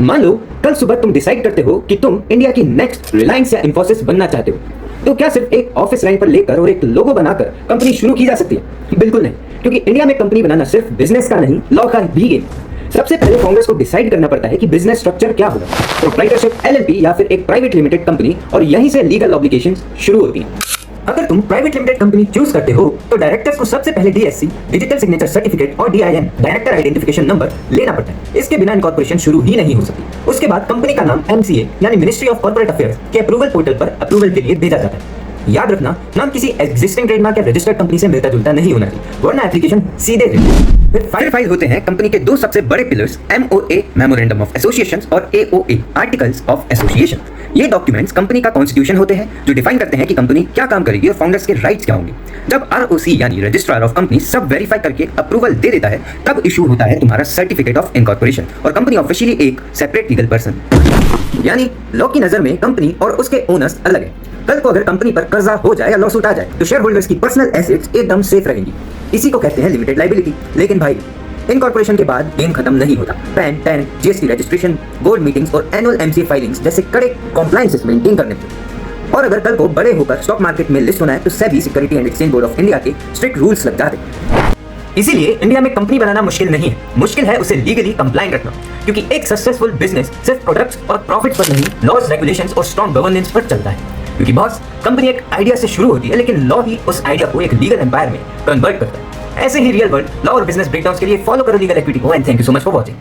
मान लो कल सुबह तुम डिसाइड करते हो कि तुम इंडिया की नेक्स्ट रिलायंस या इंफोसिस बनना चाहते हो, तो क्या सिर्फ एक ऑफिस लाइन पर लेकर और एक लोगो बनाकर कंपनी शुरू की जा सकती है? बिल्कुल नहीं, क्योंकि इंडिया में कंपनी बनाना सिर्फ बिजनेस का नहीं, लॉ का भी गेम। सबसे पहले कांग्रेस को डिसाइड करना पड़ता है कि बिजनेस स्ट्रक्चर क्या होगा, प्रोप्राइटरशिप, एलएलपी या फिर एक प्राइवेट लिमिटेड कंपनी, और यहीं से लीगल ऑब्लिगेशंस शुरू होती हैं। अगर तुम प्राइवेट लिमिटेड कंपनी चूज करते हो तो डायरेक्टर्स को सबसे पहले डीएससी, डिजिटल सिग्नेचर सर्टिफिकेट, और डीआईएन, डायरेक्टर आइडेंटिफिकेशन नंबर लेना पड़ता है। इसके बिना इनकॉर्पोरेशन शुरू ही नहीं हो सकती। उसके बाद कंपनी का नाम एमसीए यानी मिनिस्ट्री ऑफ कॉर्पोरेट अफेयर्स के अप्रूवल पोर्टल पर अप्रूवल के लिए भेजा जाता है। याद रखना, नाम किसी एग्जिस्टिंग ट्रेडमार्क या रजिस्टर्ड कंपनी से मिलता जुलता नहीं होना चाहिए, वरना एप्लीकेशन सीधे फिर फाइल होते हैं कंपनी के दो सबसे बड़े pillars, MOA memorandum of association और एओए आर्टिकल्स ऑफ एसोसिएशन। ये डॉक्यूमेंट्स कंपनी का कॉन्स्टिट्यूशन होते हैं जो डिफाइन करते हैं कि कंपनी क्या काम करेगी और फाउंडर्स के राइट्स क्या होंगे। जब आरओसी यानी रजिस्ट्रार ऑफ कंपनी सब वेरीफाई करके अप्रूवल दे देता है, तब इशू होता है तुम्हारा सर्टिफिकेट ऑफ इनकॉर्पोरेशन और कंपनी ऑफिशियली एक सेपरेट लीगल पर्सन। यानी लॉ की नजर में कंपनी और उसके ओनर्स अलग है। कल को अगर कंपनी पर कर्जा हो जाए या लॉसूट आ जाए तो शेयर होल्डर्स की पर्सनल एसेट्स एकदम सेफ रहेंगी। इसी को कहते हैं लिमिटेड लायबिलिटी। लेकिन भाई, इनकॉर्पोरेशन के बाद गेम खत्म नहीं होता। Pan, tan, GST registration, board meetings और एनुअल एमसीए फाइलिंग्स जैसे कड़े कॉम्प्लायंसेस मेंटेन करने पड़ते। और अगर कल को बड़े होकर स्टॉक मार्केट में लिस्ट होना है तो SEBI, security and exchange board of India के स्ट्रिक्ट रूल्स लग जाते हैं। इसीलिए इंडिया में कंपनी बनाना मुश्किल नहीं है, मुश्किल है उसे लीगली कंप्लायंट रखना। क्योंकि एक सक्सेसफुल बिजनेस सिर्फ प्रोडक्ट्स और प्रॉफिट पर नहीं, लॉज, रेगुलेशंस और स्ट्रॉन्ग गवर्नेंस पर चलता है। क्योंकि बॉस, कंपनी एक आइडिया से शुरू होती है, लेकिन लॉ ही उस आइडिया को एक लीगल एम्पायर में कन्वर्ट करता है। ऐसे ही रियल वर्ल्ड लॉ और बिजनेस ब्रेकडाउन के लिए फॉलो करो लीगल एक्विटी को। And thank you so much for watching.